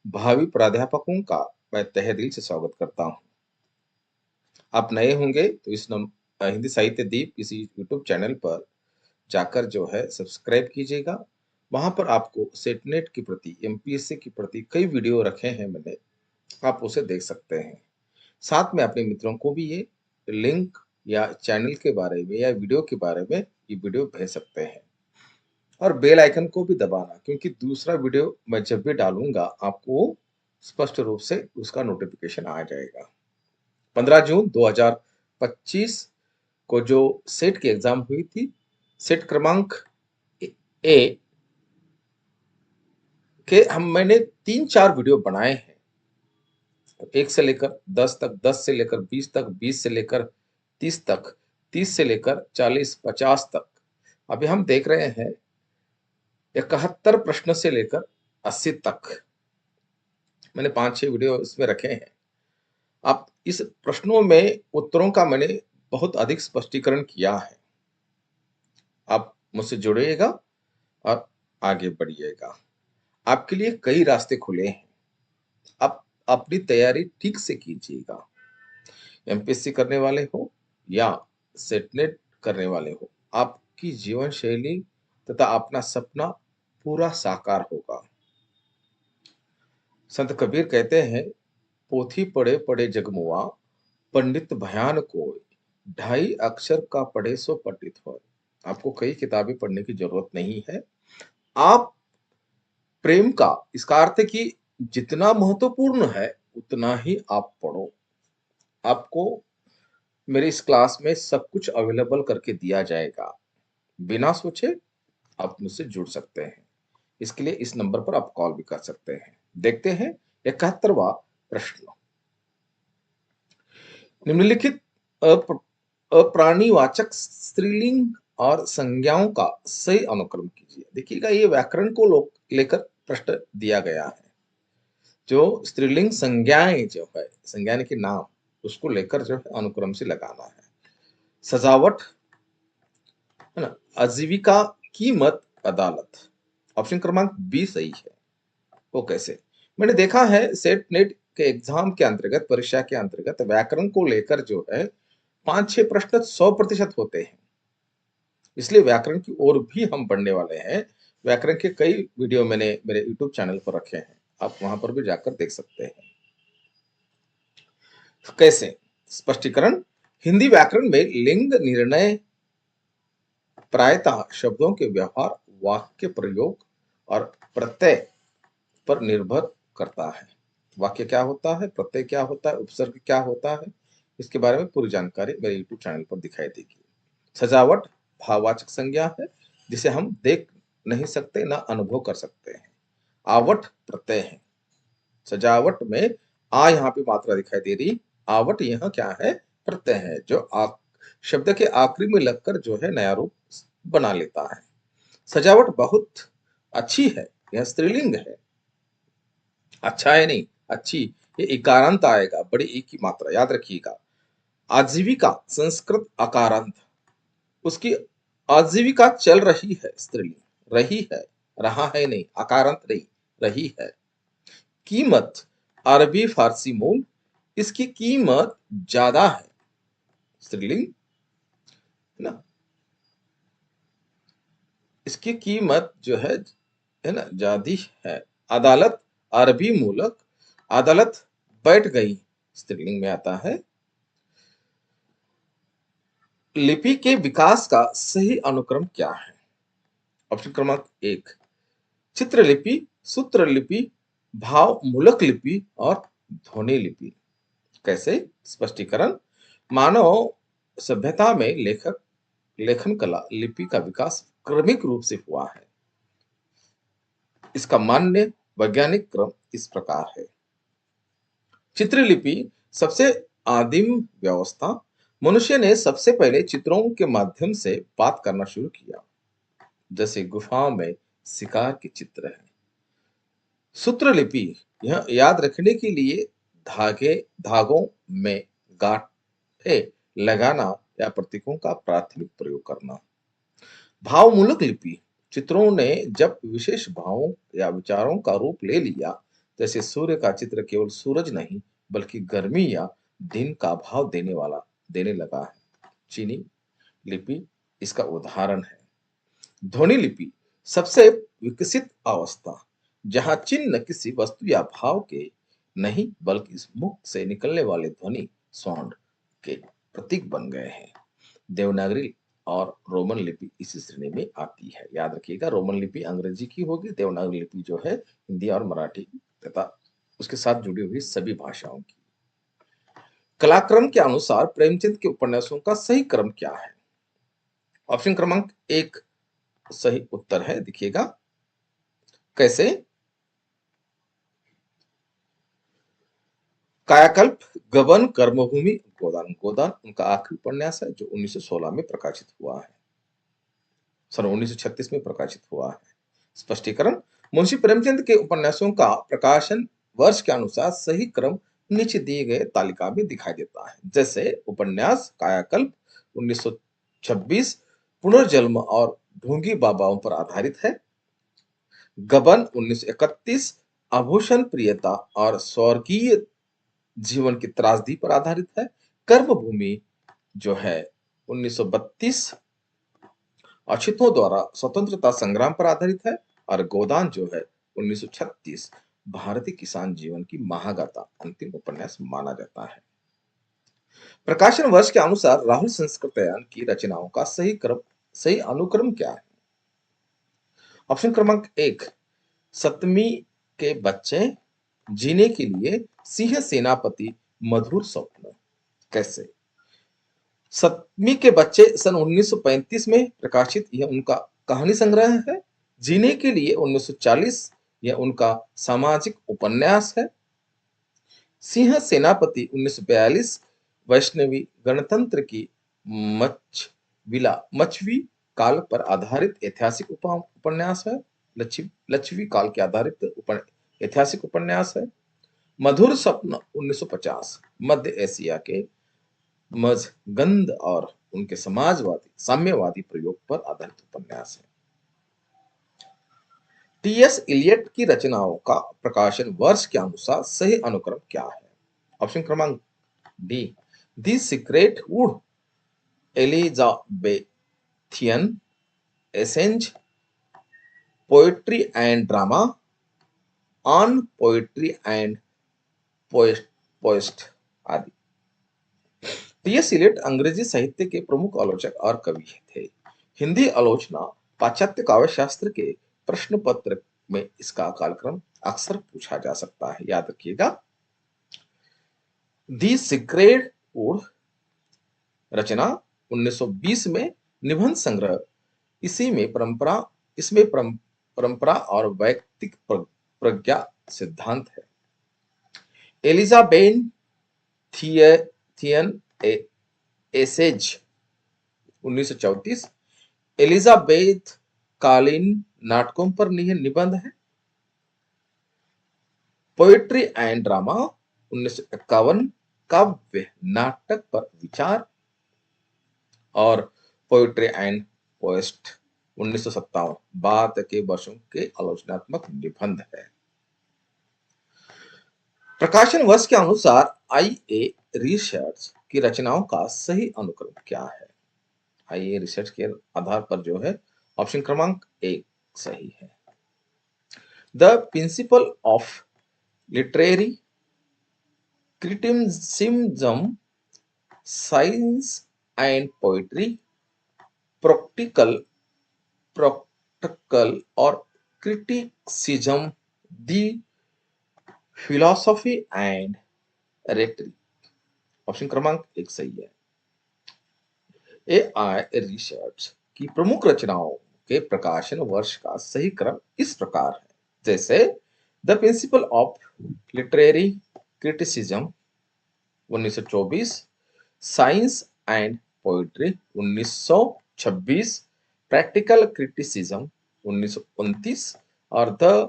भावी प्राध्यापकों का मैं तहे दिल से स्वागत करता हूँ। आप नए होंगे तो हिंदी साहित्य दीप इस यूट्यूब चैनल पर जाकर जो है सब्सक्राइब कीजिएगा। वहाँ पर आपको सेटनेट के प्रति, एमपीएससी के प्रति कई वीडियो रखे हैं मैंने, आप उसे देख सकते हैं। साथ में अपने मित्रों को भी ये लिंक या चैनल के बारे में या वीडियो के बारे में ये वीडियो भेज सकते हैं। और बेल आइकन को भी दबाना, क्योंकि दूसरा वीडियो मैं जब भी डालूंगा आपको स्पष्ट रूप से उसका नोटिफिकेशन आ जाएगा। 15 जून 2025 को जो सेट की एग्जाम हुई थी, सेट क्रमांक ए के मैंने 3-4 वीडियो बनाए हैं। 1 से लेकर 10 तक, 10 से लेकर 20 तक, 20 से लेकर 30 तक, 30 से लेकर 40-50 तक। अभी हम देख रहे हैं 71 प्रश्न से लेकर 80 तक। मैंने 5-6 वीडियो इसमें रखे हैं। अब इस प्रश्नों में उत्तरों का मैंने बहुत अधिक स्पष्टीकरण किया है। आप मुझसे जुड़िएगा और आगे बढ़िएगा। आपके लिए कई रास्ते खुले हैं। आप अपनी तैयारी ठीक से कीजिएगा। एमपीएससी करने वाले हो या सेटनेट करने वाले हो, आपकी जीवन शैली तथा अपना सपना पूरा साकार होगा। संत कबीर कहते हैं, पोथी पढ़े पढ़े जगमुआ, पंडित भयान कोय, ढाई अक्षर का पढ़े सो पंडित हो। आपको कई किताबें पढ़ने की जरूरत नहीं है। आप प्रेम का, इसका अर्थ है कि जितना महत्वपूर्ण है उतना ही आप पढ़ो। आपको मेरे इस क्लास में सब कुछ अवेलेबल करके दिया जाएगा। बिना सोचे आप मुझसे जुड़ सकते हैं। इसके लिए इस नंबर पर आप कॉल भी कर सकते हैं। देखते हैं 71वां प्रश्न। निम्नलिखित अप्राणीवाचक स्त्रीलिंग और संज्ञाओं का सही अनुक्रम कीजिए। देखिएगा, ये व्याकरण को लेकर प्रश्न दिया गया है। जो स्त्रीलिंग संज्ञाएं जो है, संज्ञान के नाम, उसको लेकर जो है अनुक्रम से लगाना है। सजावट, है ना, आजीविका, कीमत, अदालत। ऑप्शन क्रमांक बी सही है। वो कैसे? मैंने देखा है सेट नेट के एग्जाम के अंतर्गत, परीक्षा के अंतर्गत व्याकरण को लेकर जो है 5-6 प्रश्न 100% होते हैं। इसलिए व्याकरण की ओर भी हम बढ़ने वाले हैं। व्याकरण के कई वीडियो मैंने मेरे यूट्यूब चैनल पर रखे हैं, आप वहां पर भी जाकर देख सकते हैं। कैसे? स्पष्टीकरण, हिंदी व्याकरण में लिंग निर्णय प्रायतः शब्दों के व्यवहार, वाक्य प्रयोग और प्रत्यय पर निर्भर करता है। वाक्य क्या होता है, प्रत्यय क्या होता है, उपसर्ग क्या होता है, इसके बारे में पूरी जानकारी मेरे यूट्यूब चैनल पर दिखाई देगी। सजावट भाववाचक संज्ञा है, जिसे हम देख नहीं सकते ना अनुभव कर सकते हैं। आवट प्रत्यय है। सजावट में आ यहाँ पे मात्रा दिखाई दे रही, आवट यहाँ क्या है, प्रत्यय है, जो शब्द के आखिरी में लगकर जो है नया रूप बना लेता है। सजावट बहुत अच्छी है, यह स्त्रीलिंग है। अच्छा है नहीं, अच्छी, ये इकारांत आएगा, बड़ी ई की मात्रा, याद रखिएगा। आजीविका संस्कृत अकारांत, उसकी आजीविका चल रही है, स्त्रीलिंग, रही है, रहा है नहीं, अकारांत नहीं, रही है। कीमत अरबी फारसी मूल, इसकी कीमत ज्यादा है, स्त्रीलिंग, है ना, इसकी कीमत जो है ना, ज्यादा है। अदालत अरबी मूलक, अदालत बैठ गई, स्त्रीलिंग में आता है। लिपि के विकास का सही अनुक्रम क्या है? ऑप्शन क्रमांक 1, चित्रलिपि, सूत्रलिपि, भाव मूलक लिपि और ध्वनि लिपि। कैसे? स्पष्टीकरण, मानव सभ्यता में लेखन कला, लिपि का विकास क्रमिक रूप से हुआ है। इसका मान्य वैज्ञानिक क्रम इस प्रकार है। चित्रलिपि सबसे आदिम व्यवस्था, मनुष्य ने सबसे पहले चित्रों के माध्यम से बात करना शुरू किया, जैसे गुफाओं में शिकार के चित्र हैं। सूत्रलिपि, यह याद रखने के लिए धागों में गांठें लगाना या प्रतीकों का प्राथमिक प्रयोग करना। भावमूलक लिपि, चित्रों ने जब विशेष भावों या विचारों का रूप ले लिया जैसे सूर्य का चित्र केवल सूरज नहीं बल्कि गर्मी या दिन का भाव देने लगा है। चीनी लिपि इसका उदाहरण है। ध्वनि लिपि सबसे विकसित अवस्था, जहां चिन्ह किसी वस्तु या भाव के नहीं बल्कि इस मुख से निकलने वाले ध्वनि साउंड के प्रतीक बन गए हैं। देवनागरी और रोमन लिपि इसी श्रेणी में आती है। याद रखिएगा, रोमन लिपि अंग्रेजी की होगी, देवनागरी लिपि जो है हिंदी और मराठी तथा उसके साथ जुड़ी हुई सभी भाषाओं की। कलाक्रम के अनुसार प्रेमचंद के उपन्यासों का सही क्रम क्या है? ऑप्शन क्रमांक 1 सही उत्तर है। देखिएगा कैसे। कायाकल्प, गबन, कर्मभूमि, गोदान। गोदान उनका आखिरी उपन्यास है जो 1916 में प्रकाशित हुआ है, सन 1936 में प्रकाशित हुआ है। स्पष्टीकरण, मुंशी प्रेमचंद के उपन्यासों का प्रकाशन वर्ष के अनुसार सही क्रम नीचे दिए गए तालिका में दिखाई देता है। जैसे उपन्यास कायाकल्प 1926 पुनर्जन्म और ढोंगी बाबाओं पर आधारित है। गबन 1931 आभूषण प्रियता और स्वर्गीय जीवन की त्रासदी पर आधारित है। कर्मभूमि जो है 1932 अछूतों द्वारा स्वतंत्रता संग्राम पर आधारित है। और गोदान जो है 1936 भारतीय किसान जीवन की महागाथा अंतिम उपन्यास माना जाता है। प्रकाशन वर्ष के अनुसार राहुल संस्कृतयान की रचनाओं का सही अनुक्रम क्या है? ऑप्शन क्रमांक 1 सतमी के बच्चे, जीने के लिए, सिंह सेनापति, मधुर स्वप्न। कैसे? सतमी के बच्चे सन 1935 में प्रकाशित यह उनका कहानी संग्रह है। जीने के लिए 1940 यह उनका सामाजिक उपन्यास है। सिंह सेनापति 1942 वैष्णवी गणतंत्र की मछवी काल पर आधारित ऐतिहासिक उपन्यास है। लच्छवी काल के आधारित ऐतिहासिक उपन्यास है। मधुर स्वप्न 1950 मध्य एशिया के मजगंद और उनके साम्यवादी प्रयोग पर आधारित उपन्यास है। टी.एस. इलियट की रचनाओं का प्रकाशन वर्ष के अनुसार सही अनुक्रम क्या है? ऑप्शन क्रमांक D the secret would, एलिजाबेथियन एसेंज, poetry and drama, on poetry and पोएस्ट आदि। टी.एस. इलियट अंग्रेजी साहित्य के प्रमुख आलोचक और कवि थे। हिंदी आलोचना पाश्चात्य काव्यशास्त्र के प्रश्न पत्र में इसका कालक्रम अक्सर पूछा जा सकता है। याद रखिएगा, दी सीक्रेट वुड रचना 1920 में, निबंध संग्रह इसमें परंपरा और वैयक्तिक प्रज्ञा सिद्धांत है। एलिजाबेथियन एसेज 1934 एलिजाबेथ कालीन नाटकों पर निबंध है। पोएट्री एंड ड्रामा 1951 काव्य नाटक पर विचार। और पोएट्री एंड पोएस्ट 1957 बाद के वर्षों के आलोचनात्मक निबंध है। प्रकाशन वर्ष के अनुसार आईए रिसर्च की रचनाओं का सही अनुक्रम क्या है? आईए रिसर्च के आधार पर जो है ऑप्शन क्रमांक 1 सही है। The principle of literary criticism, science and poetry, practical और criticism, the philosophy and rhetoric. Option क्रमांक 1 सही है। एआई रिसर्च की प्रमुख रचनाओं के प्रकाशन वर्ष का सही क्रम इस प्रकार है। जैसे the principle of literary criticism 1924, science and poetry 1926, practical criticism 1929 और द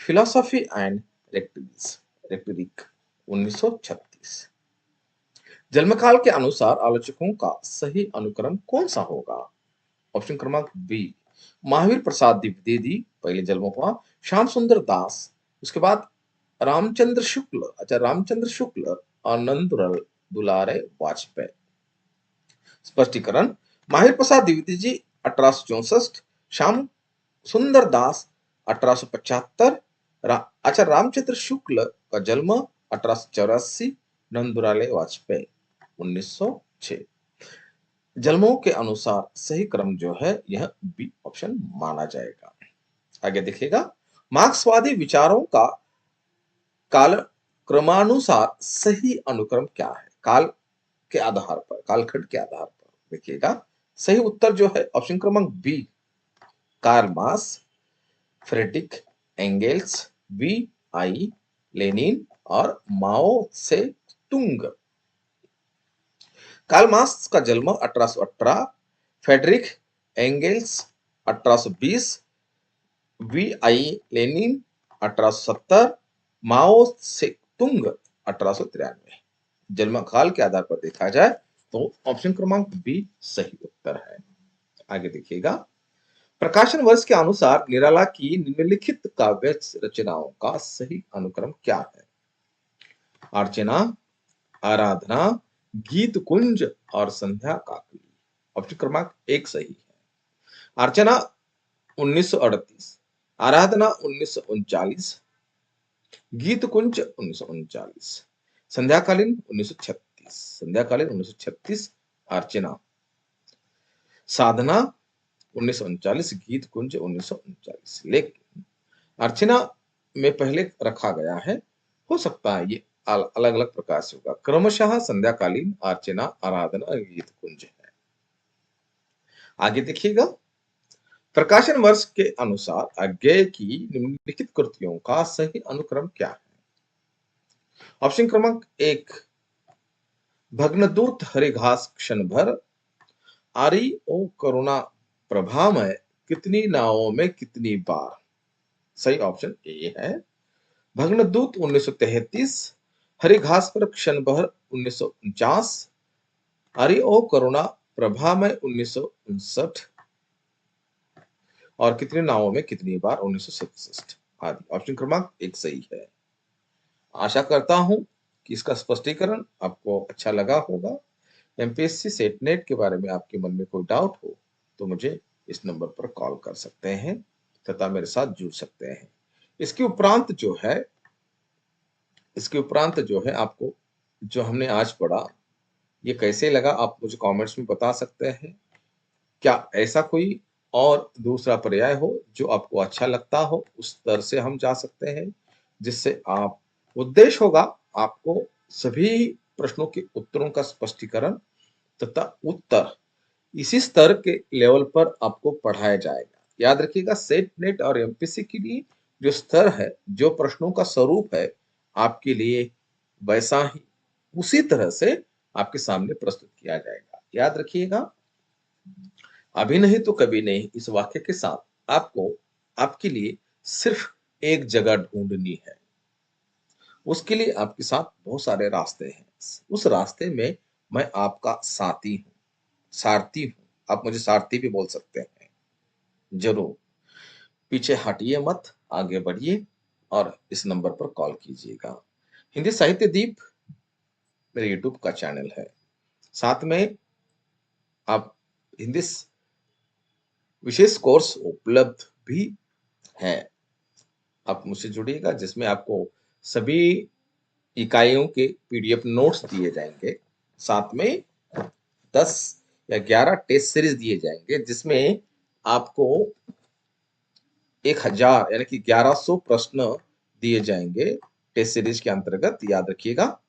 फिलॉसफी एंड रेटरिक 1936। जन्मकाल के अनुसार आलोचकों का सही अनुक्रम कौन सा होगा? ऑप्शन क्रमांक बी महावीर प्रसाद द्विवेदी पहले जन्म हुआ, श्याम सुंदर दास उसके बाद रामचंद्र शुक्ल, अच्छा रामचंद्र शुक्ल और नंदलाल दुलारे वाजपेयी। स्पष्टीकरण, माहिर प्रसाद द्विवेदी जी 1864, श्याम सुंदर दास 1875, अच्छा रामचंद्र शुक्ल का जन्म 1884, नंदुलाल वाजपेयी 1906। जन्मों के अनुसार सही क्रम जो है यह बी ऑप्शन माना जाएगा। आगे देखिएगा, मार्क्सवादी विचारों का काल क्रमानुसार सही अनुक्रम क्या है? काल के आधार पर, कालखंड के आधार पर देखिएगा, सही उत्तर जो है ऑप्शन क्रमांक B, Karl Marx, Friedrich Engels, V I Lenin और Mao Tse Tung. Karl Marx का जन्म 1818, Friedrich Engels 1820, V I Lenin 1870, Mao Tse Tung 1893। जन्म काल के आधार पर देखा जाए तो ऑप्शन क्रमांक बी सही उत्तर है। आगे देखिएगा, प्रकाशन वर्ष के अनुसार निराला की निम्नलिखित काव्य रचनाओं का सही अनुक्रम क्या है? अर्चना, आराधना, गीत कुंज और संध्या काकली। ऑप्शन क्रमांक एक सही है। अर्चना 1938, आराधना 1939, गीत कुंज 1939, संध्याकालीन 1936, संध्याकालीन 1936, अर्चना, साधना 1939, गीत कुंज 1939। लेकिन अर्चना में पहले रखा गया है, हो सकता है ये अलग अलग प्रकार से होगा। क्रमशः संध्याकालीन, अर्चना, आराधना, गीत कुंज है। आगे देखिएगा, प्रकाशन वर्ष के अनुसार अज्ञेय की निम्नलिखित कृतियों का सही अनुक्रम क्या है? ऑप्शन क्रमांक एक, भग्नदूत हरिघास क्षण भर, आरी ओ करुणा प्रभा में, कितनी नावों में कितनी बार। सही ऑप्शन ए है। भग्नदूत 1933, हरिघास पर क्षण भर 1949, आरी ओ करुणा प्रभा में 1959 और कितनी नावों में कितनी बार 1967 आदि। ऑप्शन क्रमांक एक सही है। आशा करता हूं कि इसका स्पष्टीकरण आपको अच्छा लगा होगा। एमपीएससी सेट नेट के बारे में आपके मन में कोई डाउट हो तो मुझे इस नंबर पर कॉल कर सकते हैं तथा मेरे साथ जुड़ सकते हैं। इसके उपरांत जो है आपको जो हमने आज पढ़ा ये कैसे लगा आप मुझे कमेंट्स में बता सकते हैं। क्या ऐसा कोई और दूसरा पर्याय हो जो आपको अच्छा लगता हो, उस तरह से हम जा सकते हैं, जिससे आप उद्देश्य होगा आपको सभी प्रश्नों के उत्तरों का स्पष्टीकरण तथा उत्तर इसी स्तर के लेवल पर आपको पढ़ाया जाएगा। याद रखिएगा, सेट नेट और एमपीसी के लिए जो स्तर है, जो प्रश्नों का स्वरूप है, आपके लिए वैसा ही उसी तरह से आपके सामने प्रस्तुत किया जाएगा। याद रखिएगा, अभी नहीं तो कभी नहीं इस वाक्य के साथ आपको आपके लिए सिर्फ एक जगह ढूंढनी है। उसके लिए आपके साथ बहुत सारे रास्ते हैं। उस रास्ते में मैं आपका साथी हूँ, सारथी हूँ। आप मुझे सारथी भी बोल सकते हैं। जरूर पीछे हटिए मत, आगे बढ़िए और इस नंबर पर कॉल कीजिएगा। हिंदी साहित्य दीप मेरे यूट्यूब का चैनल है। साथ में आप हिंदी विशेष कोर्स उपलब्ध भी है। आप मुझसे जुड़िएगा जिसमें आपको सभी इकाइयों के पीडीएफ नोट्स दिए जाएंगे। साथ में 10 या 11 टेस्ट सीरीज दिए जाएंगे जिसमें आपको 1000 यानी कि 1100 प्रश्न दिए जाएंगे टेस्ट सीरीज के अंतर्गत। याद रखिएगा,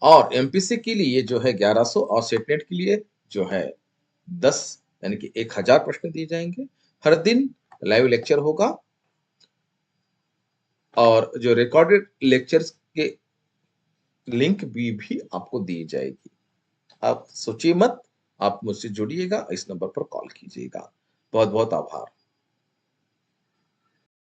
और एमपीसी के लिए जो है 1100 और सेटनेट के लिए जो है 10 यानी कि 1000 प्रश्न दिए जाएंगे। हर दिन लाइव लेक्चर होगा और जो रिकॉर्डेड लेक्चर्स के लिंक भी आपको दी जाएगी। आप सोचिए मत, आप मुझसे जुड़िएगा, इस नंबर पर कॉल कीजिएगा। बहुत बहुत आभार।